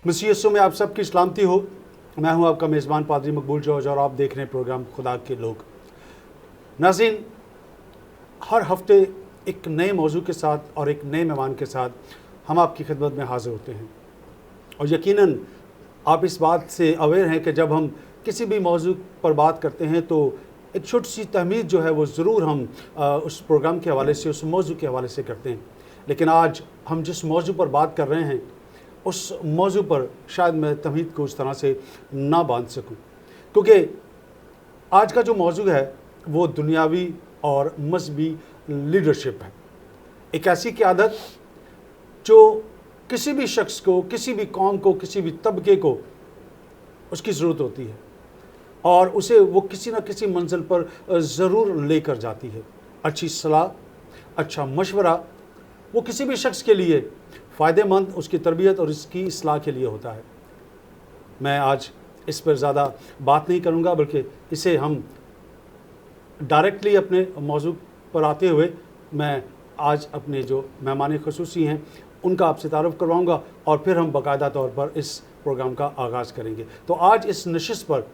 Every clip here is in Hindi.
मसीह यीशु में आप सबकी सलामती हो। मैं हूं आपका मेज़बान पादरी मकबूल जॉर्ज और आप देख रहे हैं प्रोग्राम खुदा के लोग। नाज़रीन, हर हफ्ते एक नए मौजू के साथ और एक नए मेहमान के साथ हम आपकी खिदमत में हाजिर होते हैं और यकीनन आप इस बात से अवेयर हैं कि जब हम किसी भी मौजू पर बात करते हैं तो एक छोटी सी तहमीद जो है वो ज़रूर हम उस प्रोग्राम के हवाले से, उस मौजू के हवाले से करते हैं। लेकिन आज हम जिस मौजू पर बात कर रहे हैं उस मौजू पर शायद मैं तहमीद को उस तरह से ना बांध सकूं, क्योंकि आज का जो मौजू है वो दुनियावी और मजहबी लीडरशिप है। एक ऐसी क़यादत जो किसी भी शख्स को, किसी भी कौम को, किसी भी तबके को उसकी ज़रूरत होती है और उसे वो किसी न किसी मंजिल पर ज़रूर लेकर जाती है। अच्छी सलाह, अच्छा मशवरा वो किसी भी शख्स के लिए फ़ायदेमंद, उसकी तरबियत और इसकी इस्लाह के लिए होता है। मैं आज इस पर ज़्यादा बात नहीं करूँगा, बल्कि इसे हम डायरेक्टली अपने मौजू पर आते हुए मैं आज अपने जो मेहमान ख़ुसूसी हैं उनका आपसे तारुफ़ करवाऊँगा और फिर हम बाकायदा तौर पर इस प्रोग्राम का आगाज़ करेंगे। तो आज इस नशिस्त पर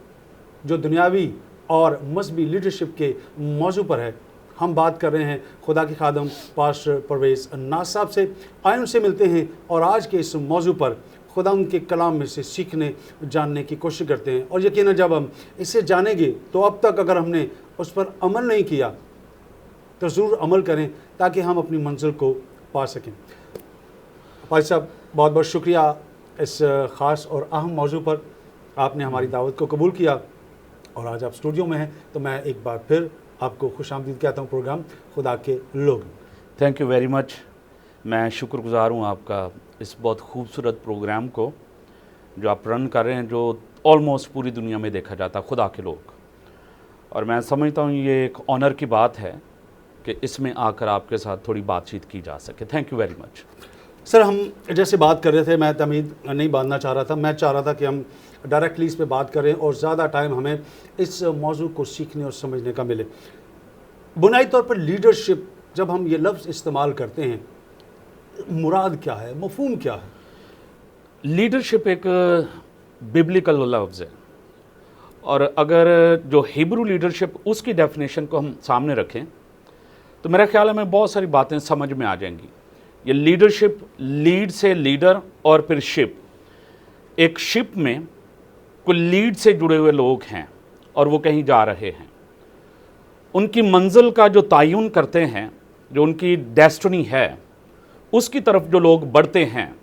जो दुनियावी और मजहबी लीडरशिप के मौजू पर है, हम बात कर रहे हैं खुदा के खादम पास्टर परवेज़ नाज साहब से। आए उनसे मिलते हैं और आज के इस मौजू पर खुदा उनके कलाम में से सीखने जानने की कोशिश करते हैं। और यकीनन जब हम इसे जानेंगे तो अब तक अगर हमने उस पर अमल नहीं किया तो ज़रूर अमल करें ताकि हम अपनी मंजिल को पा सकें। भाई साहब, बहुत बहुत शुक्रिया इस ख़ास और अहम मौजू पर आपने हमारी दावत को कबूल किया और आज आप स्टूडियो में हैं, तो मैं एक बार फिर आपको खुशामदीद कहता हूँ प्रोग्राम खुदा के लोग। Thank you very much. मैं शुक्रगुज़ार हूँ आपका इस बहुत खूबसूरत प्रोग्राम को जो आप रन कर रहे हैं, जो ऑलमोस्ट पूरी दुनिया में देखा जाता है, खुदा के लोग। और मैं समझता हूँ ये एक ऑनर की बात है कि इसमें आकर आपके साथ थोड़ी बातचीत की जा सके। Thank you very much. Sir, हम जैसे बात कर रहे थे, मैं तमीद नहीं बांधना चाह रहा था, मैं चाह रहा था कि हम डायरेक्टली इस पे बात करें और ज़्यादा टाइम हमें इस मौजू को सीखने और समझने का मिले। बुनियादी तौर पर लीडरशिप, जब हम ये लफ्ज़ इस्तेमाल करते हैं, मुराद क्या है, मफ़हूम क्या है? लीडरशिप एक बिब्लिकल लफ्ज़ है और अगर जो हिब्रू लीडरशिप उसकी डेफिनेशन को हम सामने रखें तो मेरा ख्याल है हमें बहुत सारी बातें समझ में आ जाएंगी। ये लीडरशिप, लीड से लीडर और फिर शिप। एक शिप में कुछ लीड से जुड़े हुए लोग हैं और वो कहीं जा रहे हैं। उनकी मंजिल का जो तयन करते हैं, जो उनकी डेस्टिनी है, उसकी तरफ जो लोग बढ़ते हैं,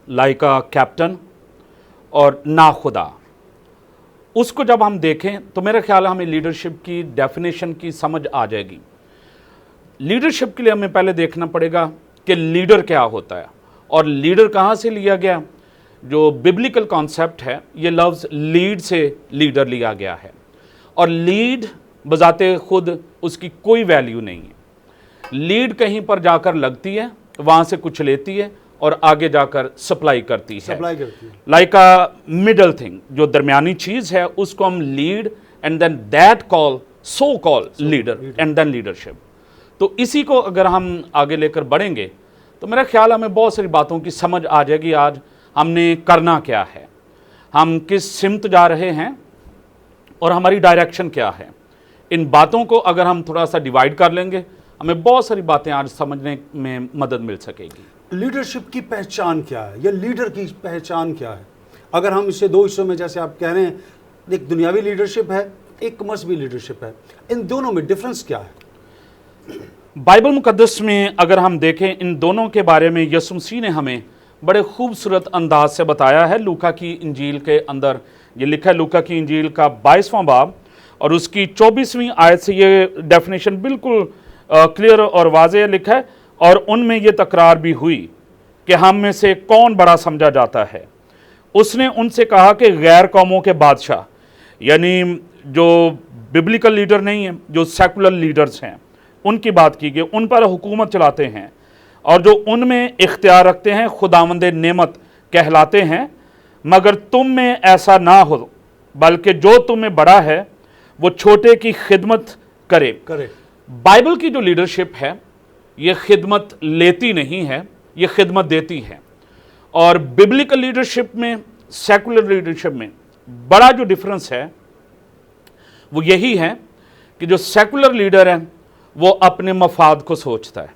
लाइक अ कैप्टन और ना खुदा, उसको जब हम देखें तो मेरा ख्याल है हमें लीडरशिप की डेफिनेशन की समझ आ जाएगी। लीडरशिप के लिए हमें पहले देखना पड़ेगा कि लीडर क्या होता है और लीडर कहाँ से लिया गया। जो बिब्लिकल कॉन्सेप्ट है, ये लफ्ज़ लीड से लीडर लिया गया है और लीड बजाते खुद उसकी कोई वैल्यू नहीं है। लीड कहीं पर जाकर लगती है, वहाँ से कुछ लेती है और आगे जाकर सप्लाई करती है। लाइक अ मिडल थिंग, जो दरमियानी चीज़ है उसको हम lead and then that call so call leader and then leadership. तो इसी को अगर हम आगे लेकर बढ़ेंगे तो मेरा ख्याल हमें बहुत सारी बातों की समझ आ जाएगी। आज हमने करना क्या है, हम किस सिमत जा रहे हैं और हमारी डायरेक्शन क्या है। इन बातों को अगर हम थोड़ा सा डिवाइड कर लेंगे, हमें बहुत सारी बातें आज समझने में मदद मिल सकेगी। लीडरशिप की पहचान क्या है, या लीडर की पहचान क्या है? अगर हम इसे दो हिस्सों में, जैसे आप कह रहे हैं, एक दुनियावी लीडरशिप है, एक मजहबी लीडरशिप है, इन दोनों में डिफरेंस क्या है? बाइबल मुकद्दस में अगर हम देखें, इन दोनों के बारे में यीशु मसीह ने हमें बड़े खूबसूरत अंदाज से बताया है। लूका की इंजील के अंदर ये लिखा है, लूका की इंजील का 22वां बाब और उसकी 24वीं आयत से ये डेफिनेशन बिल्कुल क्लियर और वाज़ेह लिखा है। और उनमें ये तकरार भी हुई कि हम में से कौन बड़ा समझा जाता है। उसने उनसे कहा कि गैर कौमों के बादशाह, यानी जो बिब्लिकल लीडर नहीं है, जो सेकुलर लीडर्स हैं, उनकी बात की गई। उन पर हुकूमत चलाते हैं और जो उनमें इख्तियार रखते हैं खुदावंद नेमत कहलाते हैं। मगर तुम में ऐसा ना हो, बल्कि जो तुम में बड़ा है वो छोटे की खिदमत करे। बाइबल की जो लीडरशिप है ये खिदमत लेती नहीं है, ये खिदमत देती है। और बिब्लिकल लीडरशिप में, सेकुलर लीडरशिप में बड़ा जो डिफरेंस है वो यही है कि जो सेकुलर लीडर है वो अपने मफाद को सोचता है,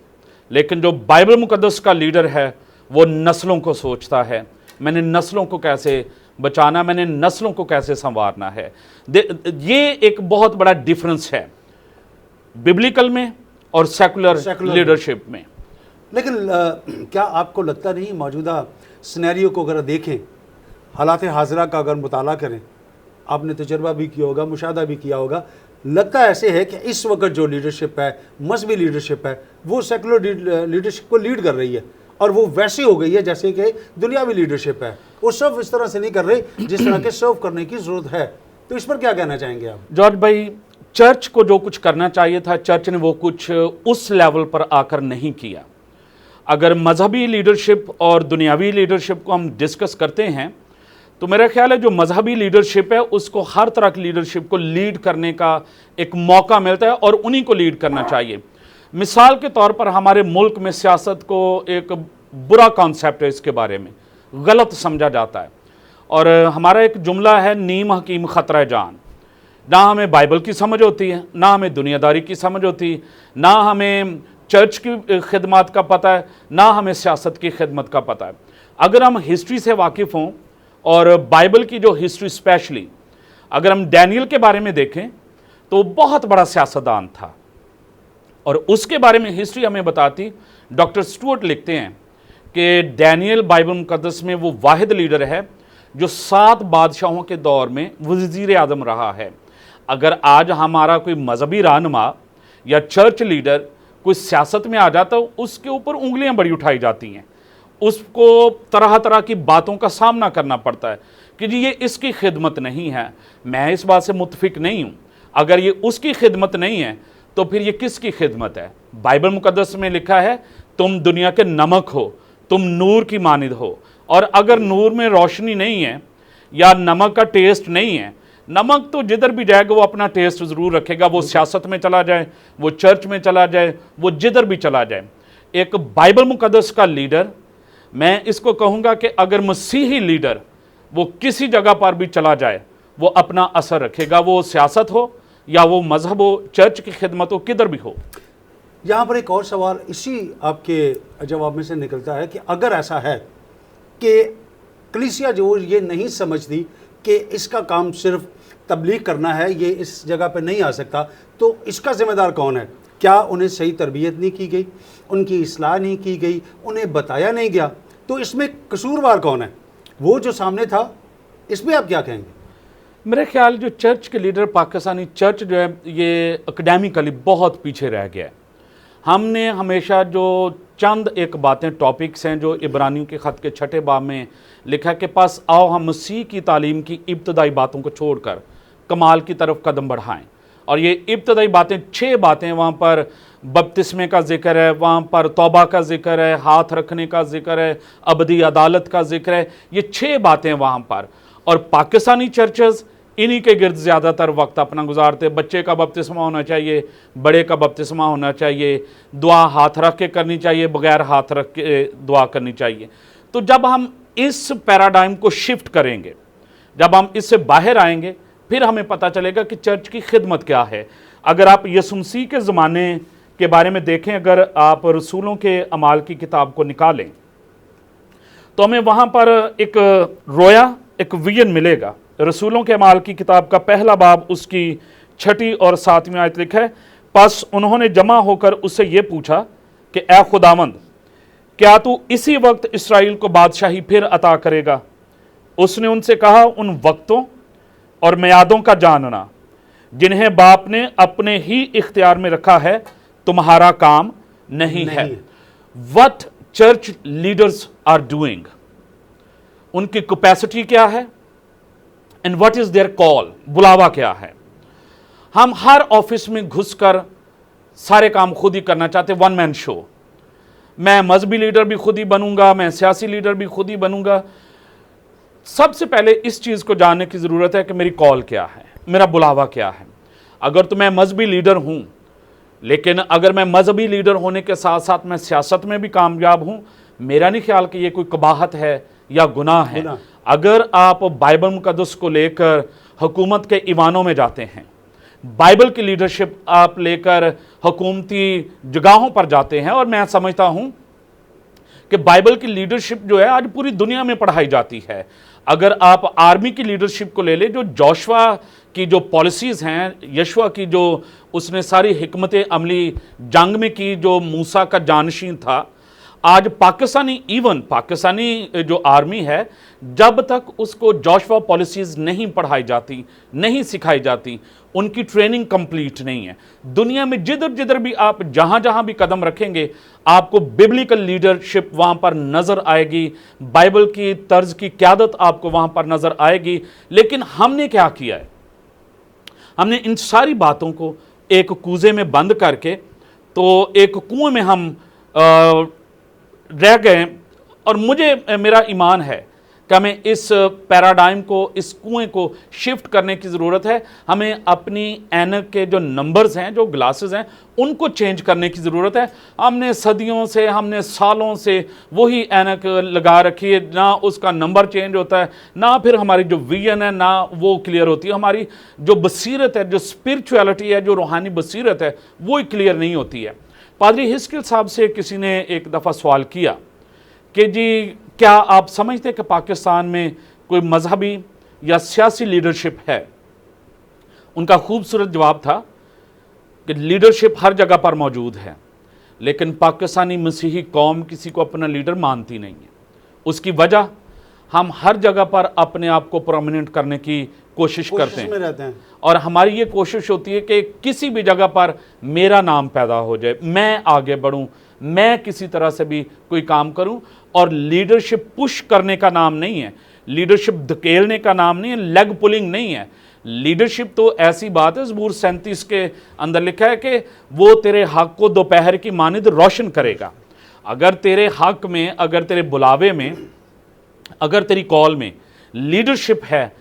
लेकिन जो बाइबल मुकद्दस का लीडर है वो नस्लों को सोचता है। मैंने नस्लों को कैसे बचाना, मैंने नस्लों को कैसे संवारना है। ये एक बहुत बड़ा डिफरेंस है बिब्लिकल में और सेकुलर लीडरशिप में। लेकिन क्या आपको लगता नहीं मौजूदा सिनेरियो को अगर देखें, हालात हाज़िरा का अगर मुताला करें, आपने तजर्बा भी किया होगा, मुशाहदा भी किया होगा, लगता ऐसे है कि इस वक्त जो लीडरशिप है, मजहबी लीडरशिप है, वो सेकुलर लीडरशिप को लीड कर रही है और वो वैसी हो गई है जैसे कि दुनियावी लीडरशिप है। वो सर्व इस तरह से नहीं कर रही जिस तरह के सर्व करने की ज़रूरत है। तो इस पर क्या कहना चाहेंगे आप? जॉर्ज भाई, चर्च को जो कुछ करना चाहिए था, चर्च ने वो कुछ उस लेवल पर आकर नहीं किया। अगर मजहबी लीडरशिप और दुनियावी लीडरशिप को हम डिस्कस करते हैं तो मेरा ख्याल है जो मजहबी लीडरशिप है उसको हर तरह की लीडरशिप को लीड करने का एक मौका मिलता है और उन्हीं को लीड करना चाहिए। मिसाल के तौर पर हमारे मुल्क में सियासत को एक बुरा कॉन्सेप्ट है, इसके बारे में गलत समझा जाता है और हमारा एक जुमला है, नीम हकीम ख़तरा जान। ना हमें बाइबल की समझ होती है, ना हमें दुनियादारी की समझ होती है, ना हमें चर्च की खिदमत का पता है, ना हमें सियासत की खिदमत का पता है। अगर हम हिस्ट्री से वाकिफ़ हों और बाइबल की जो हिस्ट्री स्पेशली अगर हम डैनियल के बारे में देखें तो बहुत बड़ा सियासतदान था और उसके बारे में हिस्ट्री हमें बताती। डॉक्टर स्टुअर्ट लिखते हैं कि डैनियल बाइबल मुकद्दस में वो वाहिद लीडर है जो 7 बादशाहों के दौर में वज़ीर आज़म रहा है। अगर आज हमारा कोई मजहबी रहनुमा या चर्च लीडर कोई सियासत में आ जाता है, उसके ऊपर उंगलियां बड़ी उठाई जाती हैं, उसको तरह तरह की बातों का सामना करना पड़ता है कि जी ये इसकी खिदमत नहीं है। मैं इस बात से मुत्तफिक नहीं हूँ। अगर ये उसकी खिदमत नहीं है तो फिर ये किसकी खिदमत है? बाइबल मुकद्दस में लिखा है तुम दुनिया के नमक हो, तुम नूर की मानिद हो। और अगर नूर में रोशनी नहीं है या नमक का टेस्ट नहीं है, नमक तो जिधर भी जाएगा वो अपना टेस्ट ज़रूर रखेगा, वो सियासत में चला जाए, वो चर्च में चला जाए, वो जिधर भी चला जाए। एक बाइबल मुकद्दस का लीडर, मैं इसको कहूँगा कि अगर मसीही लीडर वो किसी जगह पर भी चला जाए वो अपना असर रखेगा, वो सियासत हो या वो मजहब हो, चर्च की खिदमत हो, किधर भी हो। यहाँ पर एक और सवाल इसी आपके जवाब में से निकलता है कि अगर ऐसा है कि कलीसिया जो ये नहीं समझती कि इसका काम सिर्फ तबलीग करना है, ये इस जगह पर नहीं आ सकता, तो इसका ज़िम्मेदार कौन है? क्या उन्हें सही तरबियत नहीं की गई, उनकी इस्लाह नहीं की गई, उन्हें बताया नहीं गया? तो इसमें कसूरवार कौन है? वो जो सामने था, इसमें आप क्या कहेंगे? मेरे ख्याल जो चर्च के लीडर, पाकिस्तानी चर्च जो है ये एकेडमिकली बहुत पीछे रह गया है। हमने हमेशा जो चंद एक बातें, टॉपिक्स हैं जो इब्रानियों के ख़त के 6 बाब में लिखा के पास आओ हम मसीह की तालीम की इब्तदाई बातों को छोड़कर कमाल की तरफ कदम बढ़ाएं। और ये इब्तदाई बातें 6 बातें, वहाँ पर बपतिस्मे का जिक्र है, वहाँ पर तौबा का जिक्र है, हाथ रखने का जिक्र है, अबदी अदालत का जिक्र है, ये 6 बातें वहाँ पर। और पाकिस्तानी चर्चेज़ इन्हीं के गिर्द ज़्यादातर वक्त अपना गुजारते। बच्चे का बपतिस्मा होना चाहिए, बड़े का बपतिस्मा होना चाहिए, दुआ हाथ रख के करनी चाहिए, बगैर हाथ रख के दुआ करनी चाहिए। तो जब हम इस पैराडाइम को शिफ्ट करेंगे, जब हम इससे बाहर आएंगे, फिर हमें पता चलेगा कि चर्च की खिदमत क्या है। अगर आप यीशु मसीह के ज़माने के बारे में देखें, अगर आप रसूलों के अमाल की किताब को निकालें तो हमें वहाँ पर एक रोया, एक विजन मिलेगा। रसूलों के अमाल की किताब का 1 बाब उसकी 6 और 7 आयत लिखा है, बस उन्होंने जमा होकर उससे ये पूछा कि ए खुदावंद, क्या तू इसी वक्त इसराइल को बादशाही फिर अता करेगा? उसने उनसे कहा, उन वक्तों और मियादों का जानना जिन्हें बाप ने अपने ही इख्तियार में रखा है तुम्हारा काम नहीं है। What church leaders are doing, उनकी कैपेसिटी क्या है and what is their call, बुलावा क्या है। हम हर ऑफिस में घुसकर सारे काम खुद ही करना चाहते, वन मैन शो। मैं मजहबी लीडर भी खुद ही बनूंगा, मैं सियासी लीडर भी खुद ही बनूंगा। सबसे पहले इस चीज़ को जानने की ज़रूरत है कि मेरी कॉल क्या है, मेरा बुलावा क्या है। अगर तो मैं मजहबी लीडर हूँ, लेकिन अगर मैं मजहबी लीडर होने के साथ साथ मैं सियासत में भी कामयाब हूँ, मेरा नहीं ख्याल कि ये कोई कबाहत है या गुनाह है। गुनाह। अगर आप बाइबल मुकद्दस को लेकर हुकूमत के ईवानों में जाते हैं, बाइबल की लीडरशिप आप लेकर हुकूमती जगहों पर जाते हैं, और मैं समझता हूं कि बाइबल की लीडरशिप जो है आज पूरी दुनिया में पढ़ाई जाती है। अगर आप आर्मी की लीडरशिप को ले लें, जो जोशुआ की जो पॉलिसीज़ हैं, यशुआ की जो उसने सारी हिकमत अमली जंग में की, जो मूसा का जानशीन था, आज पाकिस्तानी जो आर्मी है, जब तक उसको जोशुआ पॉलिसीज़ नहीं पढ़ाई जाती, नहीं सिखाई जाती, उनकी ट्रेनिंग कंप्लीट नहीं है। दुनिया में जिधर जिधर भी आप जहां जहां भी कदम रखेंगे, आपको बिब्लिकल लीडरशिप वहां पर नजर आएगी, बाइबल की तर्ज की क़यादत आपको वहां पर नजर आएगी। लेकिन हमने क्या किया है? हमने इन सारी बातों को एक कूजे में बंद करके, तो एक कुएं में हम रह गए। और मेरा ईमान है कि हमें इस पैराडाइम को, इस कुएं को शिफ्ट करने की ज़रूरत है। हमें अपनी ऐनक के जो नंबर्स हैं, जो ग्लासेस हैं, उनको चेंज करने की ज़रूरत है। हमने सदियों से, हमने सालों से वही ऐनक लगा रखी है, ना उसका नंबर चेंज होता है, ना फिर हमारी जो विजन है ना वो क्लियर होती है। हमारी जो बसीरत है, जो स्पिरिचुअलिटी है, जो रूहानी बसीरत है, वो क्लियर नहीं होती है। पादरी हिस्कियल साहब से किसी ने एक दफ़ा सवाल किया कि जी क्या आप समझते हैं कि पाकिस्तान में कोई मजहबी या सियासी लीडरशिप है? उनका खूबसूरत जवाब था कि लीडरशिप हर जगह पर मौजूद है, लेकिन पाकिस्तानी मसीही कौम किसी को अपना लीडर मानती नहीं है। उसकी वजह, हम हर जगह पर अपने आप को प्रोमिनेंट करने की कोशिश करते हैं, रहते हैं, और हमारी ये कोशिश होती है कि किसी भी जगह पर मेरा नाम पैदा हो जाए, मैं आगे बढ़ूं, मैं किसी तरह से भी कोई काम करूं। और लीडरशिप पुश करने का नाम नहीं है, लीडरशिप धकेलने का नाम नहीं है, लेग पुलिंग नहीं है। लीडरशिप तो ऐसी बात है, ज़बूर 37 के अंदर लिखा है कि वो तेरे हक को दोपहर की मानिद रोशन करेगा। अगर तेरे हक में, अगर तेरे बुलावे में, अगर तेरी कॉल में लीडरशिप है,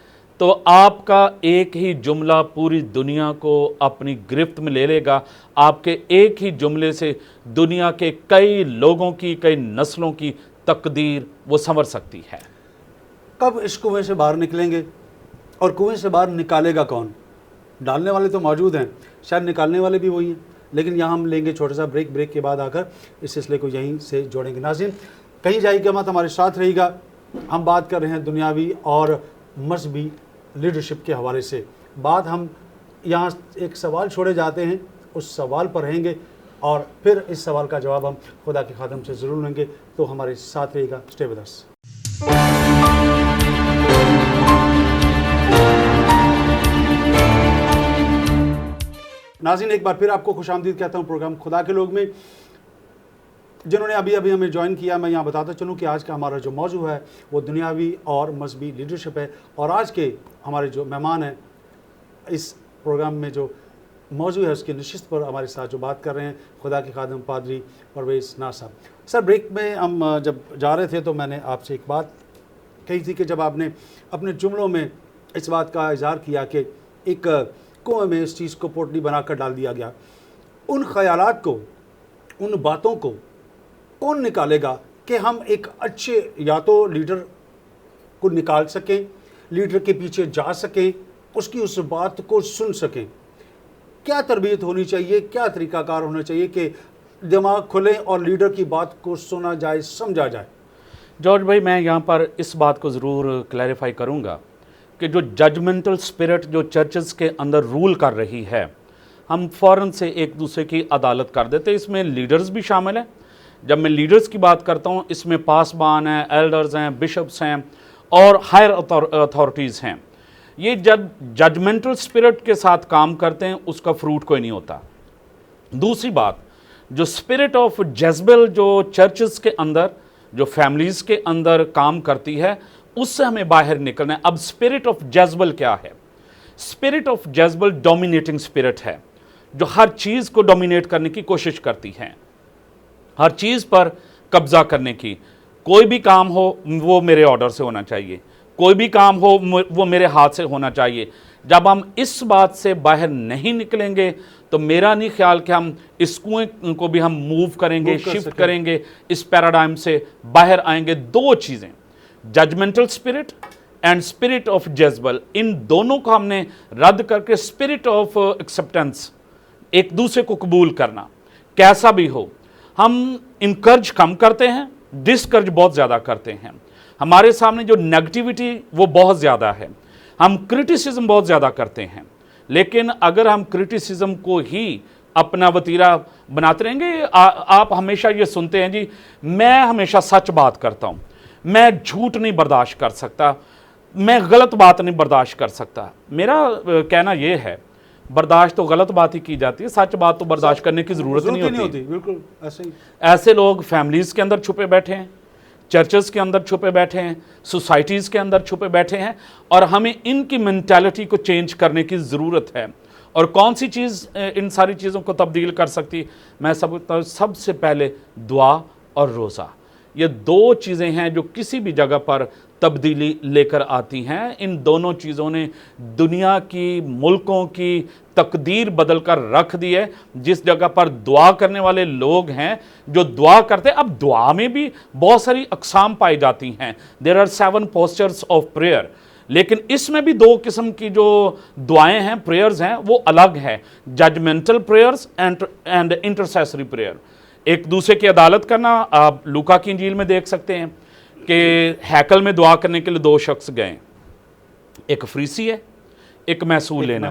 तो आपका एक ही जुमला पूरी दुनिया को अपनी गिरफ्त में ले लेगा। आपके एक ही जुमले से दुनिया के कई लोगों की, कई नस्लों की तकदीर वो संवर सकती है। कब इस कुएं से बाहर निकलेंगे, और कुएं से बाहर निकालेगा कौन? डालने वाले तो मौजूद हैं, शायद निकालने वाले भी वही हैं। लेकिन यहाँ हम लेंगे छोटा सा ब्रेक के बाद आकर इस सिलसिले को यहीं से जोड़ेंगे। नाज़रीन, कहीं जाइएगा मत, हमारे साथ रहिएगा। हम बात कर रहे हैं दुनियावी और मजहबी लीडरशिप के हवाले से। बात हम यहाँ एक सवाल छोड़े जाते हैं, उस सवाल पर रहेंगे, और फिर इस सवाल का जवाब हम खुदा के खादम से ज़रूर लेंगे। तो हमारे साथ रहिएगा, स्टे विद अस। नाज़रीन, एक बार फिर आपको खुशामदीद कहता हूँ प्रोग्राम खुदा के लोग में। जिन्होंने अभी हमें ज्वाइन किया, मैं यहाँ बताता चलूँ कि आज का हमारा जो मौजू है वो दुनियावी और मजहबी लीडरशिप है। और आज के हमारे जो मेहमान हैं इस प्रोग्राम में, जो मौजू है उसकी नशिस्त पर हमारे साथ जो बात कर रहे हैं, खुदा के खादम पादरी परवेज़ नाज साहब। सर, ब्रेक में हम जब जा रहे थे तो मैंने आपसे एक बात कही थी कि जब आपने अपने जुमलों में इस बात का इज़हार किया कि एक कुएं में इस चीज़ को पोटली बनाकर डाल दिया गया, उन ख्यालात को, उन बातों को कौन निकालेगा कि हम एक अच्छे या तो लीडर को निकाल सकें, लीडर के पीछे जा सकें, उसकी उस बात को सुन सकें? क्या तरबियत होनी चाहिए, क्या तरीक़ाकार होना चाहिए कि दिमाग खुले और लीडर की बात को सुना जाए, समझा जाए? जॉर्ज भाई, मैं यहाँ पर इस बात को ज़रूर क्लैरिफाई करूँगा कि जो जजमेंटल स्पिरिट जो चर्चेस के अंदर रूल कर रही है, हम फ़ौरन से एक दूसरे की अदालत कर देते हैं। इसमें लीडर्स भी शामिल हैं। जब मैं लीडर्स की बात करता हूँ, इसमें पासबान हैं, एल्डर्स हैं, बिशप्स हैं और हायर अथॉरिटीज़ हैं। ये जब जजमेंटल स्पिरिट के साथ काम करते हैं, उसका फ्रूट कोई नहीं होता। दूसरी बात, जो स्पिरिट ऑफ जज्बल जो चर्चेस के अंदर, जो फैमिलीज़ के अंदर काम करती है, उससे हमें बाहर निकलना है। अब स्पिरिट ऑफ जज्बल क्या है? स्पिरिट ऑफ जज्बल डोमिनेटिंग स्पिरिट है, जो हर चीज़ को डोमिनेट करने की कोशिश करती है, हर चीज़ पर कब्जा करने की। कोई भी काम हो वो मेरे ऑर्डर से होना चाहिए, कोई भी काम हो वो मेरे हाथ से होना चाहिए। जब हम इस बात से बाहर नहीं निकलेंगे तो मेरा नहीं ख्याल कि हम इस कुएं को भी हम मूव करेंगे, शिफ्ट करेंगे, इस पैराडाइम से बाहर आएंगे। दो चीज़ें, judgmental spirit and spirit of Jezebel, इन दोनों को हमने रद्द करके स्पिरिट ऑफ एक्सेप्टेंस, एक दूसरे को कबूल करना, कैसा भी हो। हम इनकर्ज कम करते हैं, डिस्कर्ज बहुत ज़्यादा करते हैं। हमारे सामने जो नेगेटिविटी वो बहुत ज़्यादा है, हम क्रिटिसिज्म बहुत ज़्यादा करते हैं। लेकिन अगर हम क्रिटिसिज्म को ही अपना वतीरा बनाते रहेंगे, आप हमेशा ये सुनते हैं जी, मैं हमेशा सच बात करता हूँ, मैं झूठ नहीं बर्दाश्त कर सकता, मैं गलत बात नहीं बर्दाश्त कर सकता। मेरा कहना यह है, बर्दाश्त तो गलत बात ही की जाती है, सच बात तो बर्दाश्त करने की ज़रूरत नहीं होती। बिल्कुल ऐसे ही। ऐसे लोग फैमिलीज़ के अंदर छुपे बैठे हैं, चर्चेस के अंदर छुपे बैठे हैं, सोसाइटीज़ के अंदर छुपे बैठे हैं, और हमें इनकी मेंटालिटी को चेंज करने की ज़रूरत है। और कौन सी चीज़ इन सारी चीज़ों को तब्दील कर सकती, मैं सबसे पहले दुआ और रोज़ा। ये दो चीज़ें हैं जो किसी भी जगह पर तब्दीली लेकर आती हैं। इन दोनों चीज़ों ने दुनिया की, मुल्कों की तकदीर बदल कर रख दी है। जिस जगह पर दुआ करने वाले लोग हैं, जो दुआ करते हैं, अब दुआ में भी बहुत सारी अक़साम पाई जाती हैं। There are 7 postures of prayer, लेकिन इसमें भी 2 किस्म की जो दुआएं हैं, प्रेयर्स हैं, वो अलग है। Judgmental prayers and intercessory prayer, एक दूसरे की अदालत करना। आप लूका की इंजील में देख सकते हैं कि हैकल में दुआ करने के लिए 2 शख्स गए, एक फरीसी है, एक महसूल लेना।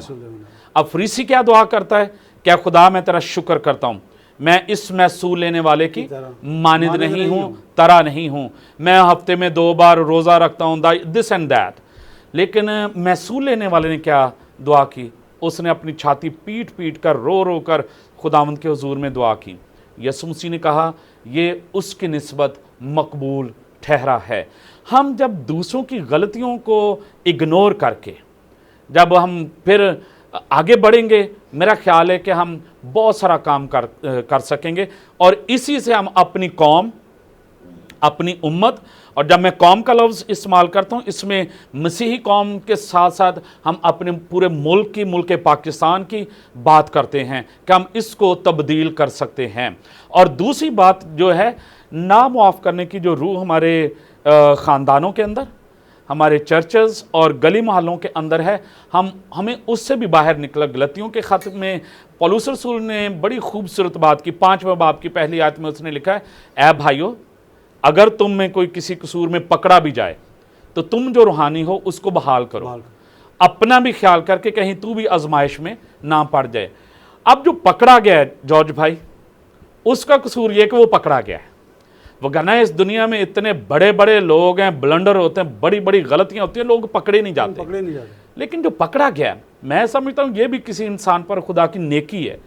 अब फरीसी क्या दुआ करता है, क्या खुदा मैं तेरा शुक्र करता हूँ, मैं इस महसूल लेने वाले की मानिद नहीं हूँ, तरह नहीं हूँ, मैं हफ्ते में 2 बार रोज़ा रखता हूँ, दिस एंड दैट। लेकिन महसूल लेने वाले ने क्या दुआ की, उसने अपनी छाती पीट पीट कर, रो रो कर खुदावंद के हुजूर में दुआ की। यसु मसीह ने कहा ये उसकी निस्बत मकबूल ठहरा है। हम जब दूसरों की गलतियों को इग्नोर करके जब हम फिर आगे बढ़ेंगे, मेरा ख्याल है कि हम बहुत सारा काम कर सकेंगे, और इसी से हम अपनी कौम, अपनी उम्मत, और जब मैं कौम का लफ्ज़ इस्तेमाल करता हूँ, इसमें मसीही कौम के साथ साथ हम अपने पूरे मुल्क पाकिस्तान की बात करते हैं कि हम इसको तब्दील कर सकते हैं। और दूसरी बात जो है, ना मुआफ़ करने की जो रूह हमारे ख़ानदानों के अंदर, हमारे चर्चेज़ और गली मोहल्लों के अंदर है, हमें उससे भी बाहर निकला। गलतियों के ख़त में पौलुस रसूल ने बड़ी खूबसूरत बात की। 5वें बाब की पहली आयत में उसने लिखा है, ऐ भाइयों, अगर तुम में कोई किसी कसूर में पकड़ा भी जाए तो तुम जो रूहानी हो उसको बहाल करो, अपना भी ख्याल करके कहीं तू भी आजमाइश में ना पड़ जाए। अब जो पकड़ा गया है जॉर्ज भाई, उसका कसूर ये कि वो पकड़ा गया है। वरना इस दुनिया में इतने बड़े बड़े लोग हैं, ब्लंडर होते हैं, बड़ी बड़ी गलतियां होती हैं, लोग पकड़े नहीं जाते। लेकिन जो पकड़ा गया, मैं समझता हूँ ये भी किसी इंसान पर खुदा की नेकी है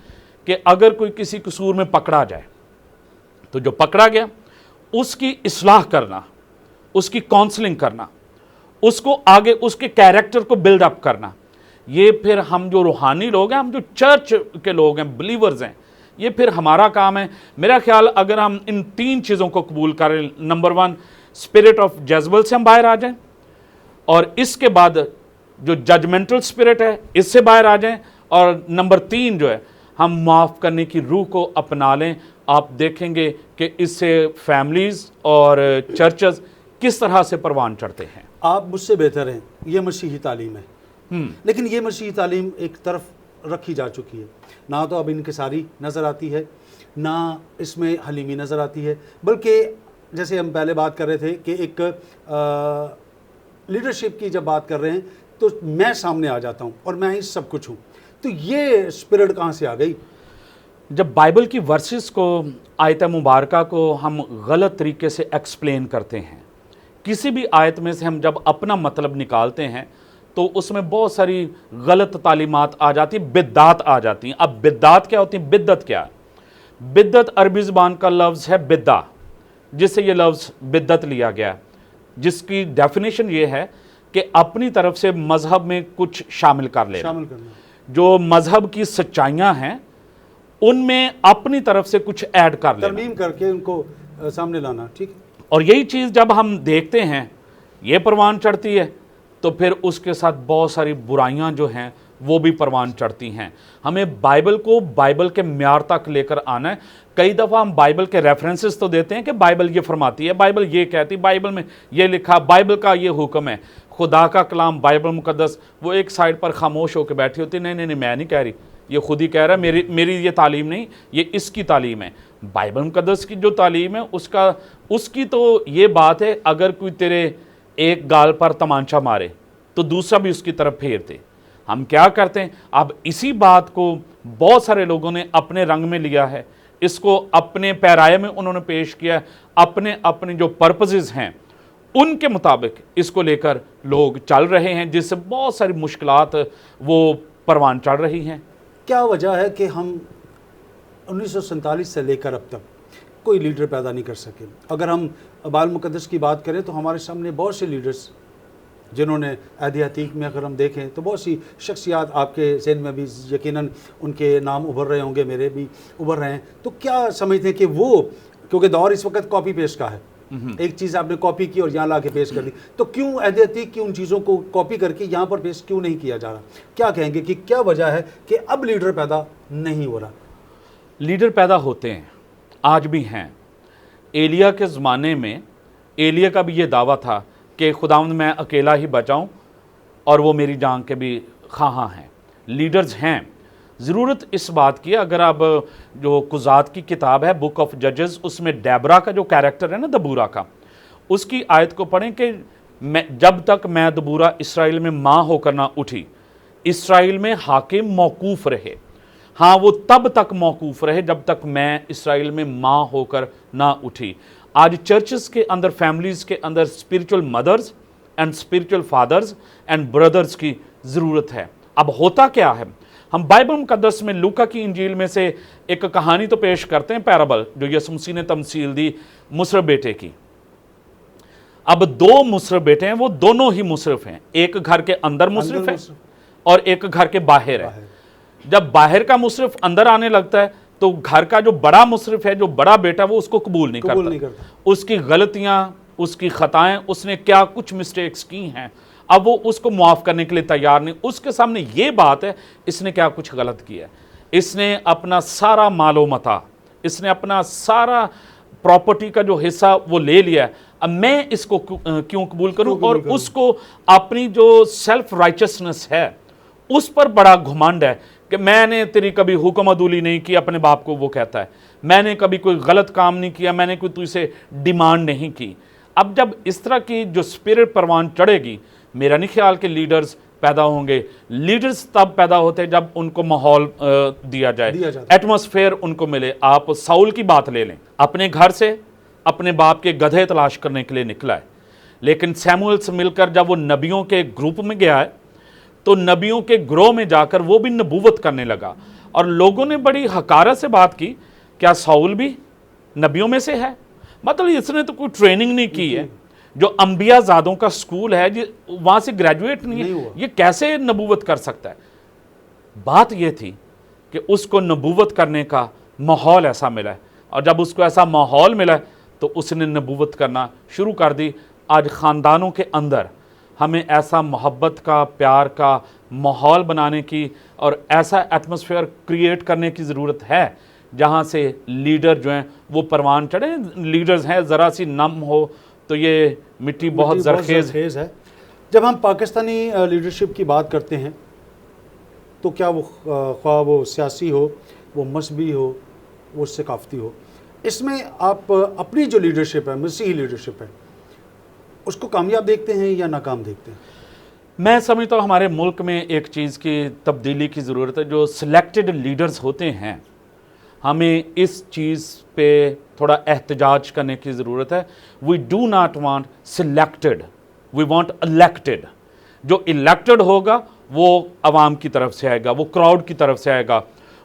कि अगर कोई किसी कसूर में पकड़ा जाए तो जो पकड़ा गया उसकी इस्लाह करना, उसकी काउंसलिंग करना, उसको आगे उसके कैरेक्टर को बिल्डअप करना, ये फिर हम जो रूहानी लोग हैं, हम जो चर्च के लोग हैं, बिलीवर्स हैं, ये फिर हमारा काम है। मेरा ख्याल अगर हम इन 3 चीज़ों को कबूल करें, नंबर 1 स्पिरिट ऑफ जज्बल से हम बाहर आ जाएं, और इसके बाद जो जजमेंटल स्पिरिट है इससे बाहर आ जाएं, और नंबर 3 जो है हम माफ़ करने की रूह को अपना लें। आप देखेंगे कि इससे फैमिलीज़ और चर्चेस किस तरह से परवान चढ़ते हैं। आप मुझसे बेहतर हैं, ये मसीही तालीम है। लेकिन ये मसीही तालीम एक तरफ रखी जा चुकी है, ना तो अब इनकिसारी नज़र आती है, ना इसमें हलीमी नज़र आती है, बल्कि जैसे हम पहले बात कर रहे थे कि एक लीडरशिप की जब बात कर रहे हैं तो मैं सामने आ जाता हूँ और मैं ही सब कुछ हूँ। तो ये स्पिरिट कहाँ से आ गई? जब बाइबल की वर्सेस को, आयत मुबारका को हम गलत तरीके से एक्सप्लेन करते हैं, किसी भी आयत में से हम जब अपना मतलब निकालते हैं तो उसमें बहुत सारी गलत तालीमात आ जाती, बिद्दात आ जाती हैं। अब बिद्दात क्या होती है, बिद्दत क्या है? बिद्दत अरबी ज़बान का लफ्ज़ है बिद्दा, जिससे ये लफ्ज़ बिद्दत लिया गया, जिसकी डेफिनेशन ये है कि अपनी तरफ से मज़हब में कुछ शामिल करना। जो मज़हब की सच्चाइयाँ हैं उनमें अपनी तरफ से कुछ ऐड कर लेना, तरमीम करके उनको सामने लाना। ठीक। और यही चीज़ जब हम देखते हैं ये परवान चढ़ती है तो फिर उसके साथ बहुत सारी बुराइयां जो हैं वो भी परवान चढ़ती हैं। हमें बाइबल को बाइबल के म्यार तक लेकर आना है। कई दफ़ा हम बाइबल के रेफरेंसेस तो देते हैं कि बाइबल ये फरमाती है, बाइबल ये कहती है, बाइबल में ये लिखा, बाइबल का ये हुक्म है। खुदा का कलाम बाइबल मुकद्दस, वो एक साइड पर खामोश होकर बैठी होती, नहीं नहीं नहीं मैं नहीं कह रही, ये खुद ही कह रहा है, मेरी ये तालीम नहीं, ये इसकी तालीम है। बाइबल मुकद्दस की जो तालीम है उसकी तो ये बात है, अगर कोई तेरे एक गाल पर तमांचा मारे तो दूसरा भी उसकी तरफ फेर दे। हम क्या करते हैं, अब इसी बात को बहुत सारे लोगों ने अपने रंग में लिया है, इसको अपने पैराए में उन्होंने पेश किया है, अपने अपने जो पर्पसेस हैं उनके मुताबिक इसको लेकर लोग चल रहे हैं, जिससे बहुत सारी मुश्किलात वो परवान चढ़ रही हैं। क्या वजह है कि हम 1947 से लेकर अब तक कोई लीडर पैदा नहीं कर सके? अगर हम बाइबल मुकद्दस की बात करें तो हमारे सामने बहुत से लीडर्स जिन्होंने अहद अतीक में अगर हम देखें तो बहुत सी शख्सियात आपके ज़हन में भी यकीनन उनके नाम उभर रहे होंगे, मेरे भी उभर रहे हैं। तो क्या समझते हैं कि वो, क्योंकि दौर इस वक्त कॉपी पेस्ट का है, एक चीज़ आपने कॉपी की और यहाँ ला के पेश कर दी, तो क्यों अहद अतीक की उन चीज़ों को कॉपी करके यहाँ पर पेश क्यों नहीं किया जा रहा? क्या कहेंगे कि क्या वजह है कि अब लीडर पैदा नहीं हो रहा? लीडर पैदा होते हैं, आज भी हैं। एलिया के ज़माने में एलिया का भी ये दावा था कि खुदावंद मैं अकेला ही बचाऊं, और वो मेरी जान के भी खां हैं। लीडर्स हैं। ज़रूरत इस बात की, अगर आप जो कुज़ात की किताब है बुक ऑफ जजेस, उसमें डेबरा का जो कैरेक्टर है ना, दबूरा का, उसकी आयत को पढ़ें कि जब तक मैं दबूरा इसराइल में माँ होकर ना उठी, इसराइल में हाकिम मौकूफ़ रहे। हाँ, वो तब तक मौकूफ़ रहे जब तक मैं इसराइल में माँ होकर ना उठी। आज चर्चेस के अंदर, फैमिलीज़ के अंदर spiritual mothers and spiritual fathers and brothers की ज़रूरत है। अब होता क्या है, हम बाइबल मुकद्दस में लूका की इंजील में से एक कहानी तो पेश करते हैं, पैराबल, जो यीशु मसीह ने तमसील दी मुसरफ बेटे की। अब दो मुसरफ बेटे हैं, वो दोनों ही मुसरफ हैं। एक घर के अंदर मुसरफ है और एक घर के बाहर है। जब बाहर का मुसरफ अंदर आने लगता है तो घर का जो बड़ा मुसरफ है, जो बड़ा बेटा, वो उसको कबूल नहीं करता। उसकी गलतियां, उसकी खताएं, उसने क्या कुछ मिस्टेक्स की हैं, अब वो उसको माफ़ करने के लिए तैयार नहीं। उसके सामने ये बात है, इसने क्या कुछ गलत किया है, इसने अपना सारा मालो मता, इसने अपना सारा प्रॉपर्टी का जो हिस्सा वो ले लिया है, अब मैं इसको क्यों कबूल करूं? और उसको अपनी जो सेल्फ राइचसनेस है उस पर बड़ा घुमंड है कि मैंने तेरी कभी हुक्म अदूली नहीं की। अपने बाप को वो कहता है, मैंने कभी कोई गलत काम नहीं किया, मैंने कोई तुझसे डिमांड नहीं की। अब जब इस तरह की जो स्पिरिट परवान चढ़ेगी, मेरा नहीं ख्याल कि लीडर्स पैदा होंगे। लीडर्स तब पैदा होते हैं जब उनको माहौल दिया जाए, एटमॉस्फेयर उनको मिले। आप साउल की बात ले लें, अपने घर से अपने बाप के गधे तलाश करने के लिए निकला है, लेकिन सैमुअल से मिलकर जब वो नबियों के ग्रुप में गया है तो नबियों के ग्रोह में जाकर वो भी नबूवत करने लगा। और लोगों ने बड़ी हकारत से बात की, क्या साउल भी नबियों में से है? मतलब इसने तो कोई ट्रेनिंग नहीं की है, जो अंबिया ज़ादों का स्कूल है वहाँ से ग्रेजुएट नहीं है, ये कैसे नबूवत कर सकता है? बात ये थी कि उसको नबूवत करने का माहौल ऐसा मिला है, और जब उसको ऐसा माहौल मिला तो उसने नबूवत करना शुरू कर दी। आज ख़ानदानों के अंदर हमें ऐसा मोहब्बत का, प्यार का माहौल बनाने की और ऐसा एटमॉस्फेयर क्रिएट करने की ज़रूरत है जहाँ से लीडर जो हैं वो परवान चढ़े। लीडर्स हैं, ज़रा सी नम हो तो ये मिट्टी बहुत ज़रखेज़ है। जब हम पाकिस्तानी लीडरशिप की बात करते हैं तो क्या वो ख्वाह वो सियासी हो, वो मजहबी हो, वो सकाफती हो, इसमें आप अपनी जो लीडरशिप है, मसीही लीडरशिप है, उसको कामयाब देखते हैं या नाकाम देखते हैं? मैं समझता हूँ हमारे मुल्क में एक चीज़ की तब्दीली की ज़रूरत है। जो सिलेक्टेड लीडर्स होते हैं, हमें इस चीज़ पे थोड़ा एहतजाज करने की ज़रूरत है। We do not want selected, we want elected. जो इलेक्टेड होगा वो आवाम की तरफ से आएगा, वो क्राउड की तरफ से आएगा,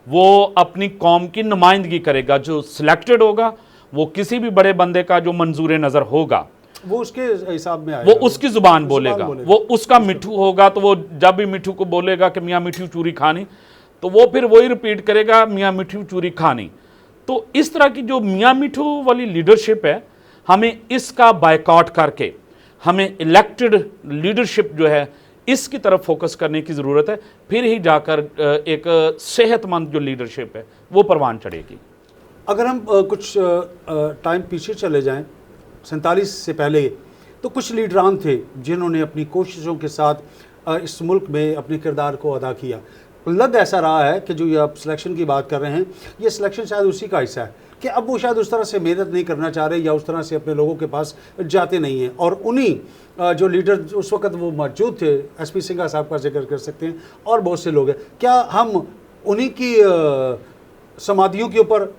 वो अपनी कौम की नुमाइंदगी करेगा। जो सिलेक्टेड होगा वो किसी भी बड़े बंदे का जो मंजूर नज़र होगा वो उसके हिसाब में आएगा, वो उसकी ज़ुबान बोलेगा, वो उसका मिठू होगा, तो वो जब भी मिठू को बोलेगा कि मियाँ मिठू चूरी खानी, तो वो फिर वही रिपीट करेगा, मियाँ मिठू चूरी खानी। तो इस तरह की जो मियाँ मिठू वाली लीडरशिप है, हमें इसका बायकॉट करके हमें इलेक्टेड लीडरशिप जो है इसकी तरफ फोकस करने की ज़रूरत है, फिर ही जाकर एक सेहतमंद जो लीडरशिप है वो परवान चढ़ेगी। अगर हम कुछ टाइम पीछे चले जाएं, 47 से पहले, तो कुछ लीडरान थे जिन्होंने अपनी कोशिशों के साथ इस मुल्क में अपने किरदार को अदा किया। लग ऐसा रहा है कि जो ये आप सिलेक्शन की बात कर रहे हैं, ये सिलेक्शन शायद उसी का हिस्सा है कि अब वो शायद उस तरह से मेहनत नहीं करना चाह रहे या उस तरह से अपने लोगों के पास जाते नहीं हैं। और उन्हीं जो लीडर उस वक्त वो मौजूद थे, एसपी सिंघा साहब का जिक्र कर सकते हैं और बहुत से लोग हैं, क्या हम उन्हीं की समाधियों के ऊपर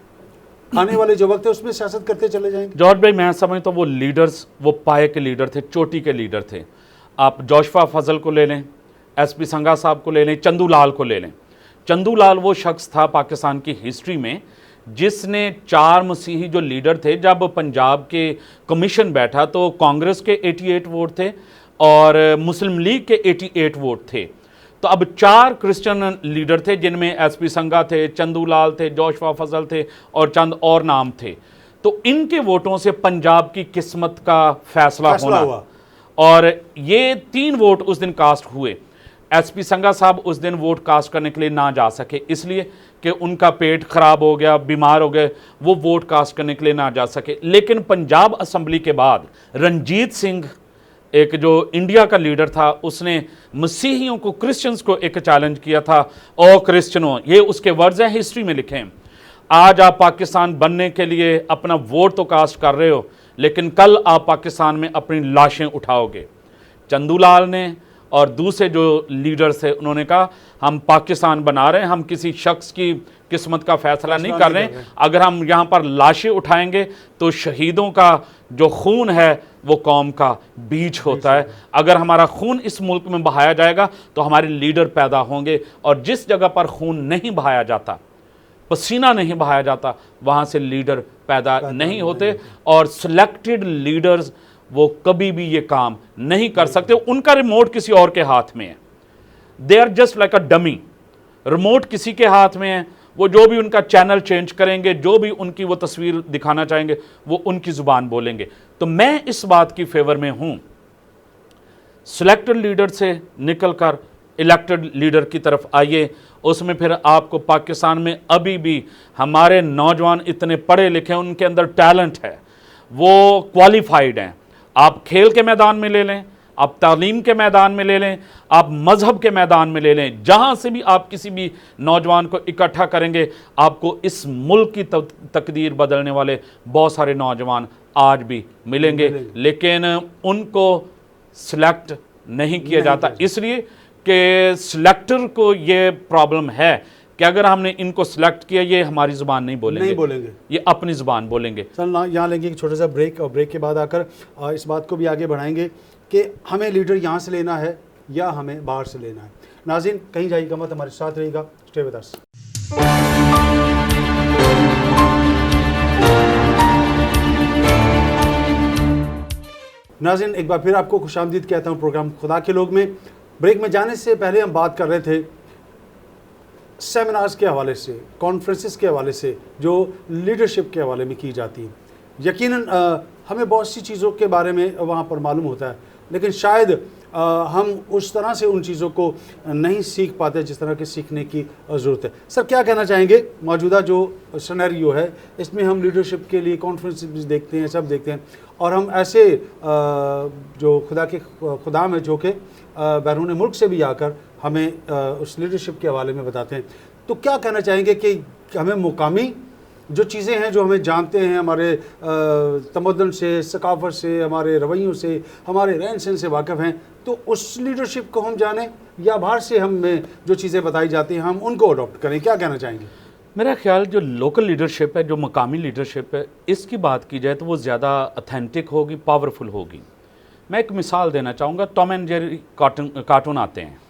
आने वाले जो वक्त है उसमें सियासत करते चले जाएंगे? जॉर्ज भाई, मैं समझता हूँ वो लीडर्स, वो पाए के लीडर थे, चोटी के लीडर थे। आप जोशुआ फजल को ले लें, एसपी संघा साहब को ले लें, चंदू लाल को ले लें। चंदू लाल वो शख्स था पाकिस्तान की हिस्ट्री में जिसने 4 मसीही जो लीडर थे, जब पंजाब के कमीशन बैठा तो कांग्रेस के 88 वोट थे और मुस्लिम लीग के 88 वोट थे। तो अब 4 क्रिश्चियन लीडर थे जिनमें एसपी संघा थे, चंदू लाल थे, जोशुआ फजल थे और चंद और नाम थे। तो इनके वोटों से पंजाब की किस्मत का फैसला होना हुआ। और ये 3 वोट उस दिन कास्ट हुए। एसपी संघा साहब उस दिन वोट कास्ट करने के लिए ना जा सके, इसलिए कि उनका पेट खराब हो गया, बीमार हो गए, वो वोट कास्ट करने के लिए ना जा सके। लेकिन पंजाब असेंबली के बाद रणजीत सिंह, एक जो इंडिया का लीडर था, उसने मसीहियों को, क्रिश्चियंस को एक चैलेंज किया था, ओ क्रिश्चियनों, ये उसके वर्ड्स हैं, हिस्ट्री में लिखे हैं, आज आप पाकिस्तान बनने के लिए अपना वोट तो कास्ट कर रहे हो, लेकिन कल आप पाकिस्तान में अपनी लाशें उठाओगे। चंदू लाल ने और दूसरे जो लीडर्स थे उन्होंने कहा हम पाकिस्तान बना रहे हैं, हम किसी शख्स की किस्मत का फैसला नहीं कर रहे हैं। अगर हम यहाँ पर लाशें उठाएंगे तो शहीदों का जो खून है वो कौम का बीज होता है। अगर हमारा खून इस मुल्क में बहाया जाएगा तो हमारे लीडर पैदा होंगे, और जिस जगह पर खून नहीं बहाया जाता, पसीना नहीं बहाया जाता, वहाँ से लीडर पैदा नहीं होते। और सिलेक्टेड लीडर्स वो कभी भी ये काम नहीं कर सकते, उनका रिमोट किसी और के हाथ में है। They are just like a dummy, remote किसी के हाथ में है, वो जो भी उनका चैनल चेंज करेंगे, जो भी उनकी वो तस्वीर दिखाना चाहेंगे, वो उनकी ज़ुबान बोलेंगे। तो मैं इस बात की फेवर में हूँ, सिलेक्टेड लीडर से निकलकर इलेक्टेड लीडर की तरफ आइए। उसमें फिर आपको पाकिस्तान में अभी भी हमारे नौजवान इतने पढ़े लिखे हैं, उनके अंदर टैलेंट है, वो क्वालिफाइड हैं। आप खेल के मैदान में ले लें, आप तालीम के मैदान में ले लें, आप मज़हब के मैदान में ले लें, जहाँ से भी आप किसी भी नौजवान को इकट्ठा करेंगे, आपको इस मुल्क की तकदीर बदलने वाले बहुत सारे नौजवान आज भी मिलेंगे। लेकिन उनको सिलेक्ट नहीं किया जाता, इसलिए कि सिलेक्टर को ये प्रॉब्लम है कि अगर हमने इनको सिलेक्ट किया, ये हमारी ज़ुबान नहीं बोलेंगे, ये अपनी ज़ुबान बोलेंगे। चल यहाँ लेंगे एक छोटा सा ब्रेक, और ब्रेक के बाद आकर इस बात को भी आगे बढ़ाएंगे कि हमें लीडर यहाँ से लेना है या हमें बाहर से लेना है। नाज़रीन, कहीं जाइएगा मत, हमारे साथ रहिएगा, स्टे विद अस। नाज़रीन, एक बार फिर आपको खुशामदीद कहता हूँ प्रोग्राम खुदा के लोग में। ब्रेक में जाने से पहले हम बात कर रहे थे सेमिनार्स के हवाले से, कॉन्फ्रेंसेस के हवाले से, जो लीडरशिप के हवाले में की जाती हैं। यकीनन हमें बहुत सी चीज़ों के बारे में वहाँ पर मालूम होता है, लेकिन शायद हम उस तरह से उन चीज़ों को नहीं सीख पाते जिस तरह के सीखने की ज़रूरत है। सर, क्या कहना चाहेंगे? मौजूदा जो सिनेरियो है इसमें हम लीडरशिप के लिए कॉन्फ्रेंसेस देखते हैं, सब देखते हैं, और हम ऐसे जो खुदा में जो कि बैरून मुल्क से भी आकर हमें उस लीडरशिप के हवाले में बताते हैं। तो क्या कहना चाहेंगे कि हमें मुकामी जो चीज़ें हैं, जो हमें जानते हैं, हमारे तमद्दुन से, सकाफत से, हमारे रवैयों से, हमारे रहन सहन से वाकिफ़ हैं, तो उस लीडरशिप को हम जानें, या बाहर से हमें जो चीज़ें बताई जाती हैं हम उनको अडॉप्ट करें? क्या कहना चाहेंगे? मेरा ख्याल जो लोकल लीडरशिप है, जो मकामी लीडरशिप है, इसकी बात की जाए तो वो ज़्यादा ऑथेंटिक होगी, पावरफुल होगी। मैं एक मिसाल देना चाहूँगा। टॉम एंड जेरी कार्टून आते हैं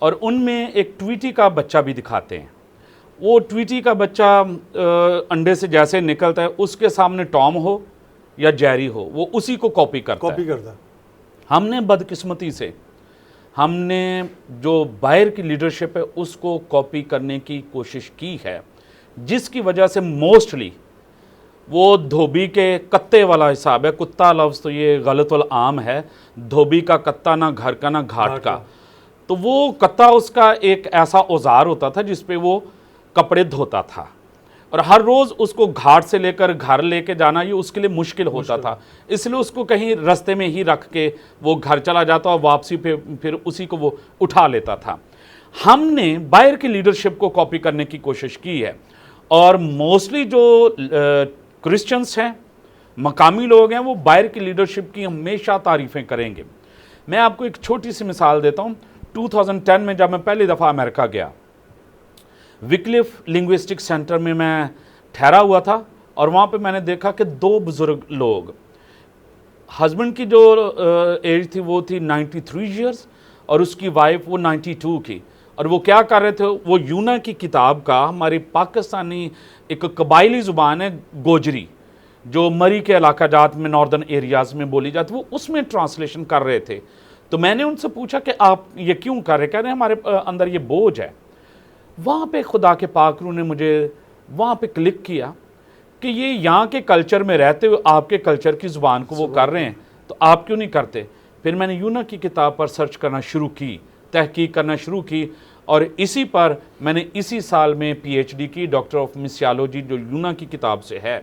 और उनमें एक ट्वीटी का बच्चा भी दिखाते हैं। वो ट्वीटी का बच्चा अंडे से जैसे निकलता है, उसके सामने टॉम हो या जेरी हो, वो उसी को कॉपी करता। हमने बदकिस्मती से हमने जो बाहर की लीडरशिप है उसको कॉपी करने की कोशिश की है, जिसकी वजह से मोस्टली वो धोबी के कत्ते वाला हिसाब है। कुत्ता लफ्ज़ तो ये गलत वल आम है, धोबी का कत्ता ना घर का ना घाट का। तो वो कत्ता उसका एक ऐसा औजार होता था जिस पे वो कपड़े धोता था, और हर रोज़ उसको घाट से लेकर घर लेके जाना ये उसके लिए मुश्किल होता था, इसलिए उसको कहीं रास्ते में ही रख के वो घर चला जाता और वापसी पे फिर उसी को वो उठा लेता था। हमने बाहर की लीडरशिप को कॉपी करने की कोशिश की है, और मोस्टली जो क्रिश्चियंस हैं, मकामी लोग हैं, वो बाहर की लीडरशिप की हमेशा तारीफ़ें करेंगे। मैं आपको एक छोटी सी मिसाल देता हूँ। 2010 में जब मैं पहली दफ़ा अमेरिका गया, विक्लिफ लिंग्विस्टिक सेंटर में मैं ठहरा हुआ था, और वहाँ पे मैंने देखा कि दो बुज़ुर्ग लोग, हस्बैंड की जो एज थी वो थी 93 ईयर्स और उसकी वाइफ वो 92 की, और वो क्या कर रहे थे, वो यूना की किताब का, हमारी पाकिस्तानी एक कबायली ज़ुबान है गोजरी, जो मरी के इलाका जात में नॉर्दर्न एरियाज़ में बोली जाती, वो उसमें ट्रांसलेशन कर रहे थे। तो मैंने उनसे पूछा कि आप ये क्यों कर रहे? कह रहे हमारे अंदर ये बोझ है। वहाँ पे खुदा के पाक रूह ने मुझे वहाँ पे क्लिक किया कि ये यहाँ के कल्चर में रहते हुए आपके कल्चर की ज़ुबान को वो कर रहे हैं, तो आप क्यों नहीं करते? फिर मैंने यूना की किताब पर सर्च करना शुरू की, तहकीक करना शुरू की, और इसी पर मैंने इसी साल में PhD की, डॉक्टर ऑफ मिसियोलॉजी, जो यूना की किताब से है।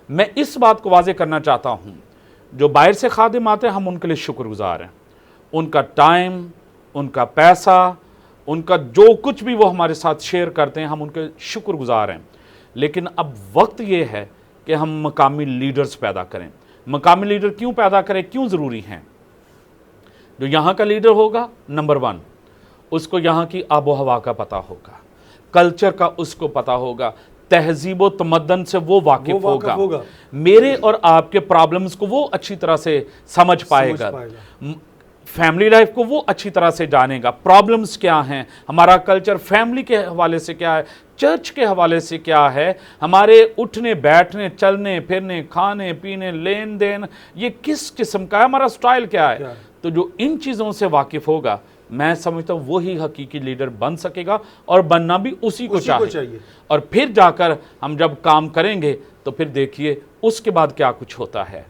मैं इस बात को वाजे करना चाहता हूँ, जो बाहर से खादिम आते हैं हम उनके लिए शुक्रगुजार हैं। उनका टाइम, उनका पैसा, उनका जो कुछ भी वो हमारे साथ शेयर करते हैं, हम उनके शुक्रगुजार हैं। लेकिन अब वक्त ये है कि हम मकामी लीडर्स पैदा करें। मकामी लीडर क्यों पैदा करें, क्यों ज़रूरी हैं? जो यहाँ का लीडर होगा, नंबर 1, उसको यहाँ की आबो हवा का पता होगा, कल्चर का उसको पता होगा, तहजीब व तमद्दन से वो वाकिफ होगा, मेरे और आपके प्रॉब्लम्स को वो अच्छी तरह से समझ पाएगा, फैमिली लाइफ को वो अच्छी तरह से जानेगा, प्रॉब्लम्स क्या हैं, हमारा कल्चर फैमिली के हवाले से क्या है, चर्च के हवाले से क्या है, हमारे उठने बैठने चलने फिरने खाने पीने लेन देन ये किस किस्म का है, हमारा स्टाइल क्या है। तो जो इन चीज़ों से वाकिफ़ होगा, मैं समझता हूँ वही हकीकी लीडर बन सकेगा, और बनना भी उसी को चाहिए। और फिर जाकर हम जब काम करेंगे तो फिर देखिए उसके बाद क्या कुछ होता है,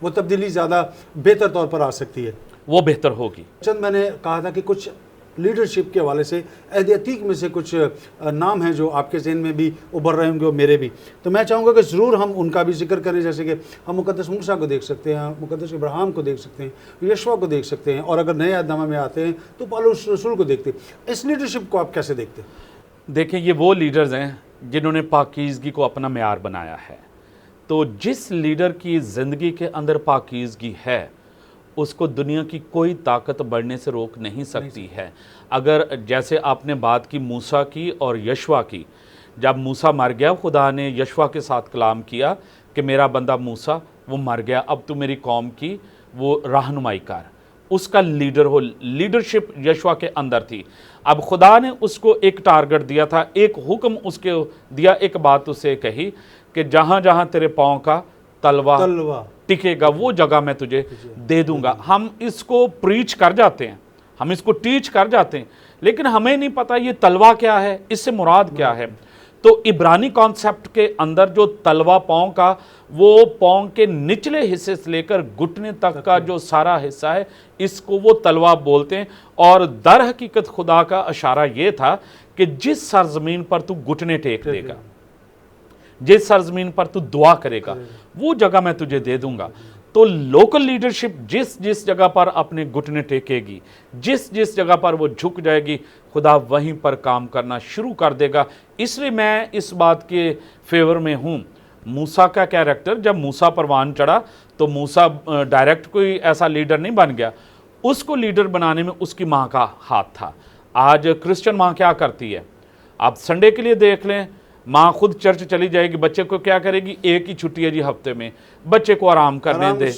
वो तब्दीली ज़्यादा बेहतर तौर पर आ सकती है, वो बेहतर होगी। चंद मैंने कहा था कि कुछ लीडरशिप के हवाले से अहद अतीक में से कुछ नाम हैं जो आपके ज़हन में भी उभर रहे होंगे और मेरे भी, तो मैं चाहूँगा कि ज़रूर हम उनका भी जिक्र करें। जैसे कि हम मुकद्दस मूसा को देख सकते हैं, मुकद्दस इब्राहिम को देख सकते हैं, यशवा को देख सकते हैं, और अगर नए अहदनामा में आते हैं तो पौलुस रसूल को देखते हैं। इस लीडरशिप को आप कैसे देखते हैं? देखिए, ये वो लीडर्स हैं जिन्होंने पाकीज़गी को अपना मेयार बनाया है। तो जिस लीडर की ज़िंदगी के अंदर पाकीज़गी है, उसको दुनिया की कोई ताकत बढ़ने से रोक नहीं सकती है। अगर जैसे आपने बात की मूसा की और यशवा की, जब मूसा मर गया, खुदा ने यशवा के साथ कलाम किया कि मेरा बंदा मूसा वो मर गया, अब तू मेरी कौम की वो रहनुमाई कर, उसका लीडर हो। लीडरशिप यशवा के अंदर थी। अब खुदा ने उसको एक टारगेट दिया था, एक हुक्म उसके दिया, एक बात उसे कही कि जहाँ जहाँ तेरे पाँव का तलवा टिकेगा वो जगह मैं तुझे दे दूंगा। हम इसको प्रीच कर जाते हैं, हम इसको टीच कर जाते हैं, लेकिन हमें नहीं पता ये तलवा क्या है, इससे मुराद क्या है। तो इब्रानी कॉन्सेप्ट के अंदर जो तलवा पाँव का, वो पाँव के निचले हिस्से से लेकर घुटने तक का जो सारा हिस्सा है, इसको वो तलवा बोलते हैं। और दर हकीकत खुदा का इशारा ये था कि जिस सरजमीन पर तू घुटने टेक देगा, जिस सरजमीन पर तू दुआ करेगा, वो जगह मैं तुझे दे दूंगा। तो लोकल लीडरशिप जिस जिस जगह पर अपने घुटने टेकेगी, जिस जिस जगह पर वो झुक जाएगी, खुदा वहीं पर काम करना शुरू कर देगा। इसलिए मैं इस बात के फेवर में हूँ। मूसा का कैरेक्टर, जब मूसा परवान चढ़ा तो मूसा डायरेक्ट कोई ऐसा लीडर नहीं बन गया, उसको लीडर बनाने में उसकी माँ का हाथ था। आज क्रिश्चियन माँ क्या करती है, आप संडे के लिए देख लें, माँ खुद चर्च चली जाएगी, बच्चे को क्या करेगी, एक ही छुट्टी है जी हफ्ते में, बच्चे को आराम करने दे,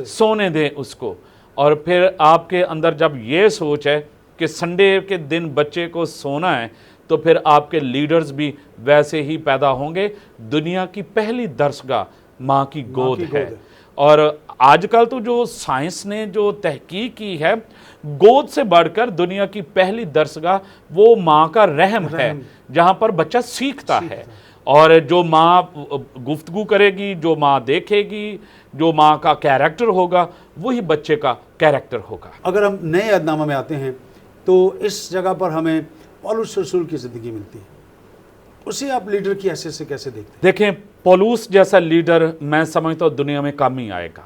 सोने दे उसको। और फिर आपके अंदर जब ये सोच है कि संडे के दिन बच्चे को सोना है, तो फिर आपके लीडर्स भी वैसे ही पैदा होंगे। दुनिया की पहली दरसगाह माँ की गोद है। और आजकल तो जो साइंस ने जो तहकीक की है, गोद से बढ़कर दुनिया की पहली दरसगाह वो माँ का रहम है, जहाँ पर बच्चा सीखता है। और जो माँ गुफ्तगू करेगी, जो माँ देखेगी, जो माँ का कैरेक्टर होगा, वही बच्चे का कैरेक्टर होगा। अगर हम नए अहदनामा में आते हैं तो इस जगह पर हमें पौलुस रसूल की ज़िंदगी मिलती है, उसे आप लीडर की हैसियत से कैसे देखते हैं? देखें, पौलुस जैसा लीडर मैं समझता हूँ दुनिया में कम ही आएगा।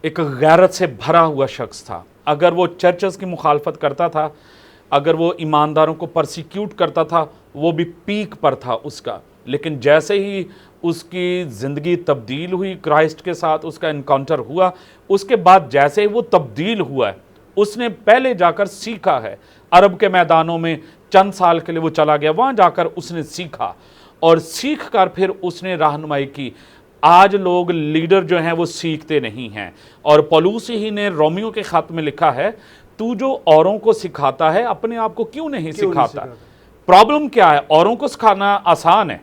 एक गैरत से भरा हुआ शख्स था। अगर वो चर्चेस की मुखालफत करता था, अगर वो ईमानदारों को परसिक्यूट करता था, वो भी पीक पर था उसका। लेकिन जैसे ही उसकी ज़िंदगी तब्दील हुई, क्राइस्ट के साथ उसका इनकाउंटर हुआ, उसके बाद जैसे ही वो तब्दील हुआ है, उसने पहले जाकर सीखा है। अरब के मैदानों में चंद साल के लिए वो चला गया, वहाँ जाकर उसने सीखा और सीख कर फिर उसने रहनुमाई की। आज लोग लीडर जो हैं वो सीखते नहीं हैं, और पौलुस ही ने रोमियो के खत में लिखा है, तू जो औरों को सिखाता है अपने आप को क्यों नहीं सिखाता? प्रॉब्लम क्या है? औरों को सिखाना आसान है,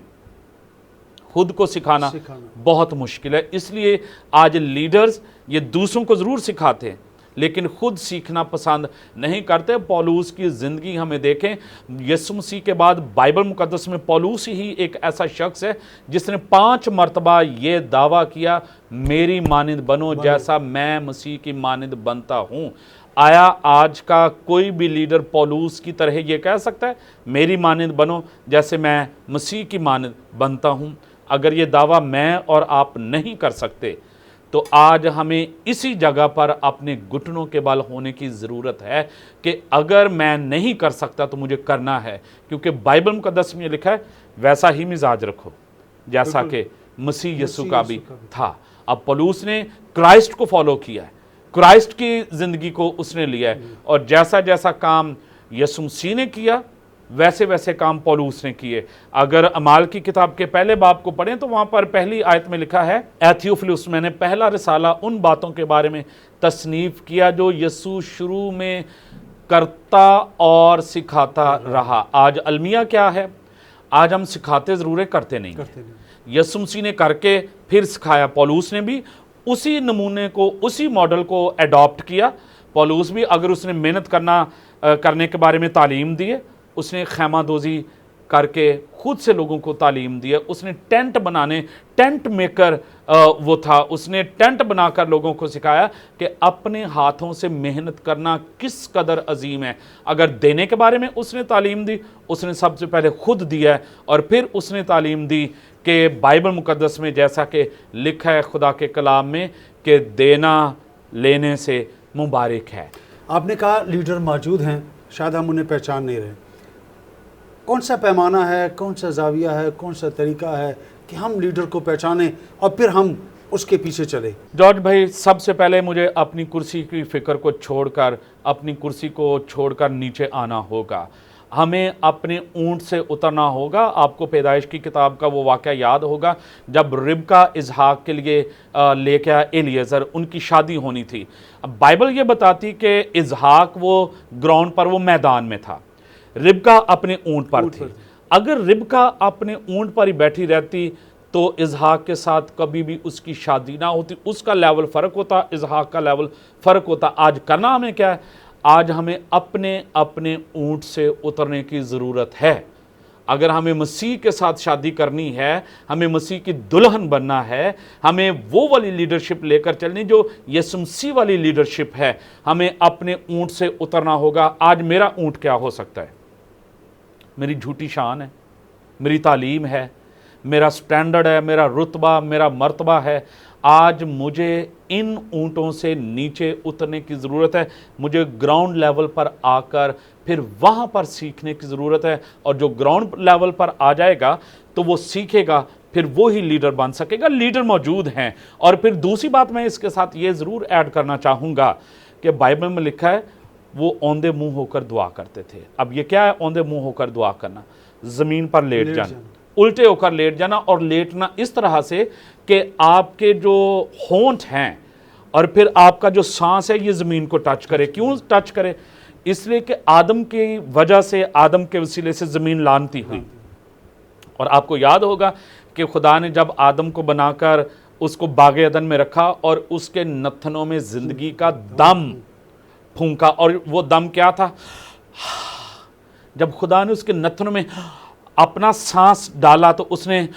खुद को सिखाना बहुत मुश्किल है। इसलिए आज लीडर्स ये दूसरों को ज़रूर सिखाते हैं, लेकिन खुद सीखना पसंद नहीं करते। पौलुस की ज़िंदगी हमें देखें, यीशु मसीह के बाद बाइबल मुकद्दस में पौलुस ही एक ऐसा शख्स है जिसने 5 मरतबा ये दावा किया, मेरी मानिंद बनो जैसा मैं मसीह की मानिंद बनता हूँ। आया आज का कोई भी लीडर पौलुस की तरह ये कह सकता है, मेरी मानिंद बनो जैसे मैं मसीह की मानिंद बनता हूँ? अगर ये दावा मैं और आप नहीं कर सकते, तो आज हमें इसी जगह पर अपने घुटनों के बल होने की ज़रूरत है कि अगर मैं नहीं कर सकता तो मुझे करना है, क्योंकि बाइबल मुकद्दस में लिखा है, वैसा ही मिजाज रखो जैसा कि मसीह यीशु का भी था। अब पौलुस ने क्राइस्ट को फॉलो किया है, क्राइस्ट की ज़िंदगी को उसने लिया है, और जैसा जैसा काम यीशु मसीह ने किया वैसे वैसे काम पौलुस ने किए। अगर अमाल की किताब के पहले बाब को पढ़ें तो वहाँ पर पहली आयत में लिखा है, ए थियोफिलुस, मैंने पहला रिसाला उन बातों के बारे में तसनीफ किया जो यीशु शुरू में करता और सिखाता रहा। आज अलमिया क्या है? आज हम सिखाते ज़रूर है, करते नहीं। यीशु मसीह ने करके फिर सिखाया, पौलुस ने भी उसी नमूने को, उसी मॉडल को अडॉप्ट किया। पौलुस भी अगर उसने मेहनत करने के बारे में तालीम दी है, उसने खैमादोजी करके खुद से लोगों को तालीम दी है, उसने टेंट बनाने, टेंट मेकर वो था, उसने टेंट बनाकर लोगों को सिखाया कि अपने हाथों से मेहनत करना किस कदर अजीम है। अगर देने के बारे में उसने तालीम दी, उसने सबसे पहले खुद दिया है, और फिर उसने तालीम दी कि बाइबल मुकद्दस में जैसा कि लिखा है खुदा के कलाम में कि देना लेने से मुबारक है। आपने कहा लीडर मौजूद हैं, शायद हम उन्हें पहचान नहीं रहे। कौन सा पैमाना है, कौन सा जाविया है, कौन सा तरीका है कि हम लीडर को पहचानें और फिर हम उसके पीछे चले? जॉर्ज भाई, सबसे पहले मुझे अपनी कुर्सी की फ़िक्र को छोड़कर, अपनी कुर्सी को छोड़कर नीचे आना होगा। हमें अपने ऊंट से उतरना होगा। आपको पैदाइश की किताब का वो वाक़या याद होगा जब रिबका इसहाक के लिए लेके आया एलिएज़र, उनकी शादी होनी थी। अब बाइबल ये बताती कि इसहाक वो ग्राउंड पर, वो मैदान में था, रिबका अपने ऊंट पर थी। अगर रिबका अपने ऊंट पर ही बैठी रहती तो इसहाक के साथ कभी भी उसकी शादी ना होती। उसका लेवल फ़र्क होता, इसहाक का लेवल फ़र्क होता। आज करना हमें क्या है? आज हमें अपने अपने ऊंट से उतरने की ज़रूरत है। अगर हमें मसीह के साथ शादी करनी है, हमें मसीह की दुल्हन बनना है, हमें वो वाली लीडरशिप लेकर चलनी जो यीशु मसीह वाली लीडरशिप है, हमें अपने ऊंट से उतरना होगा। आज मेरा ऊंट क्या हो सकता है? मेरी झूठी शान है, मेरी तालीम है, मेरा स्टैंडर्ड है, मेरा रुतबा, मेरा मर्तबा है। आज मुझे इन ऊँटों से नीचे उतरने की ज़रूरत है। मुझे ग्राउंड लेवल पर आकर फिर वहाँ पर सीखने की ज़रूरत है, और जो ग्राउंड लेवल पर आ जाएगा तो वो सीखेगा, फिर वो ही लीडर बन सकेगा। लीडर मौजूद हैं। और फिर दूसरी बात मैं इसके साथ ये ज़रूर ऐड करना चाहूँगा कि बाइबल में लिखा है वो औंधे मुंह होकर दुआ करते थे। अब ये क्या है औंधे मुंह होकर दुआ करना? ज़मीन पर लेट जाना, उल्टे होकर लेट जाना, और लेटना इस तरह से कि आपके जो होंठ हैं और फिर आपका जो सांस है ये ज़मीन को टच करे। क्यों टच करे? इसलिए कि आदम की वजह से, आदम के वसीले से ज़मीन लानती हुई। और आपको याद होगा कि खुदा ने जब आदम को बनाकर उसको बागे अदन में रखा और उसके नथनों में ज़िंदगी का दम फूंका, और वो दम क्या था? जब खुदा ने उसके नथनों में अपना सांस डाला तो उसने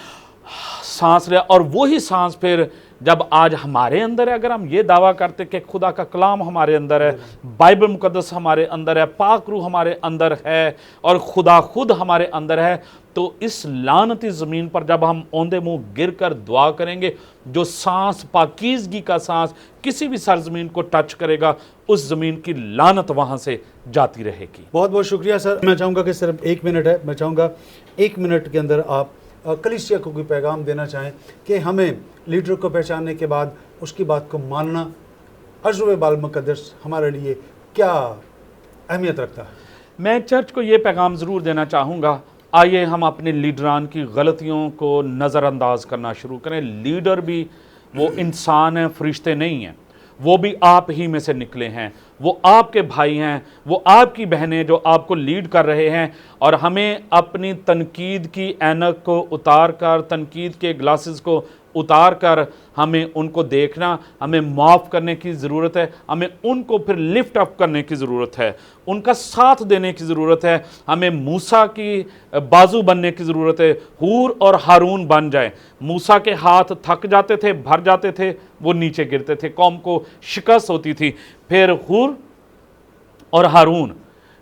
सांस लिया, और वही सांस फिर जब आज हमारे अंदर है, अगर हम ये दावा करते कि खुदा का कलाम हमारे अंदर है, बाइबल मुकद्दस हमारे अंदर है, पाक रूह हमारे अंदर है और खुदा खुद हमारे अंदर है, तो इस लानती ज़मीन पर जब हम औंधे मुंह गिर कर दुआ करेंगे, जो सांस पाकीज़गी का सांस किसी भी सरजमीन को टच करेगा, उस ज़मीन की लानत वहाँ से जाती रहेगी। बहुत बहुत शुक्रिया सर। मैं चाहूँगा कि सिर्फ 1 मिनट है, मैं चाहूँगा 1 मिनट के अंदर आप कलीसिया को कोई पैगाम देना चाहें कि हमें लीडर को पहचानने के बाद उसकी बात को मानना अज़्र बाल मुक़द्दस हमारे लिए क्या अहमियत रखता है। मैं चर्च को ये पैगाम ज़रूर देना चाहूँगा, आइए हम अपने लीडरान की गलतियों को नज़रअंदाज करना शुरू करें। लीडर भी वो इंसान हैं, फरिश्ते नहीं हैं, वो भी आप ही में से निकले हैं, वो आपके भाई हैं, वो आपकी बहनें जो आपको लीड कर रहे हैं, और हमें अपनी तनकीद की ऐनक को उतार कर, तनकीद के ग्लासेस को उतार कर हमें उनको देखना, हमें माफ़ करने की ज़रूरत है, हमें उनको फिर लिफ्ट अप करने की ज़रूरत है, उनका साथ देने की ज़रूरत है, हमें मूसा की बाजू बनने की ज़रूरत है, हूर और हारून बन जाए। मूसा के हाथ थक जाते थे, भर जाते थे, वो नीचे गिरते थे, कौम को शिकस्त होती थी। फिर हूर और हारून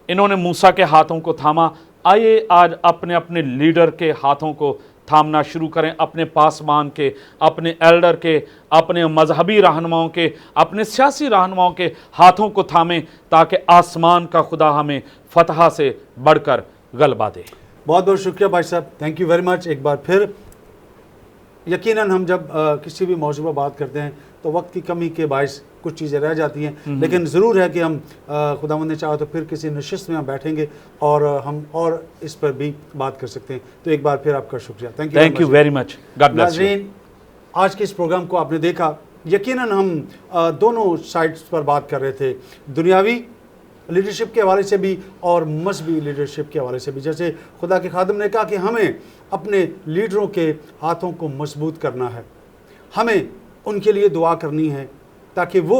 इन्होंने मूसा के हाथों को थामा। आइए आज अपने अपने लीडर के हाथों को थामना शुरू करें, अपने पासबान के, अपने एल्डर के, अपने मजहबी रहनुमाओं के, अपने सियासी रहनुमाओं के हाथों को थामें, ताकि आसमान का खुदा हमें फतह से बढ़कर गलबा दे। बहुत बहुत शुक्रिया भाई साहब, थैंक यू वेरी मच। एक बार फिर यकीनन हम जब किसी भी मौजूद पर बात करते हैं तो वक्त की कमी के बायस कुछ चीज़ें रह जाती हैं, लेकिन ज़रूर है कि हम खुदावंद ने चाहा तो फिर किसी नशिस्त में हम बैठेंगे और हम और इस पर भी बात कर सकते हैं। तो एक बार फिर आपका शुक्रिया, thank you very much. God bless you. नाज़रीन, आज के इस प्रोग्राम को आपने देखा, यकीनन हम दोनों साइड्स पर बात कर रहे थे, दुनियावी लीडरशिप के हवाले से भी और मजहबी लीडरशिप के हवाले से भी। जैसे खुदा के खादिम ने कहा कि हमें अपने लीडरों के हाथों को मजबूत करना है, हमें उनके लिए दुआ करनी है ताकि वो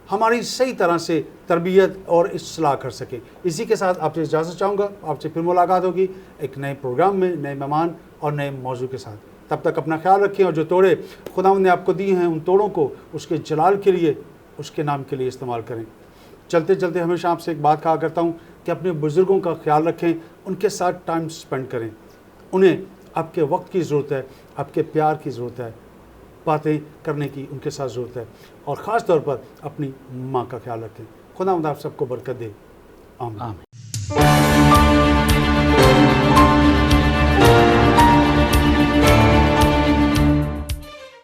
हमारी सही तरह से तरबियत और इस्लाह कर सकें। इसी के साथ आपसे इजाज़त चाहूँगा, आपसे फिर मुलाकात होगी एक नए प्रोग्राम में, नए मेहमान और नए मौजू के साथ। तब तक अपना ख्याल रखें और जो तोड़े खुदावंद ने आपको दिए हैं उन तोड़ों को उसके जलाल के लिए, उसके नाम के लिए इस्तेमाल करें। चलते चलते हमेशा आपसे एक बात कहा करता हूँ कि अपने बुज़ुर्गों का ख्याल रखें, उनके साथ टाइम स्पेंड करें, उन्हें आपके वक्त की ज़रूरत है, आपके प्यार की ज़रूरत है, बातें करने की उनके साथ ज़रूरत है, और ख़ास तौर पर अपनी माँ का ख्याल रखें। खुदा आप सबको बरकत दे। आमीन।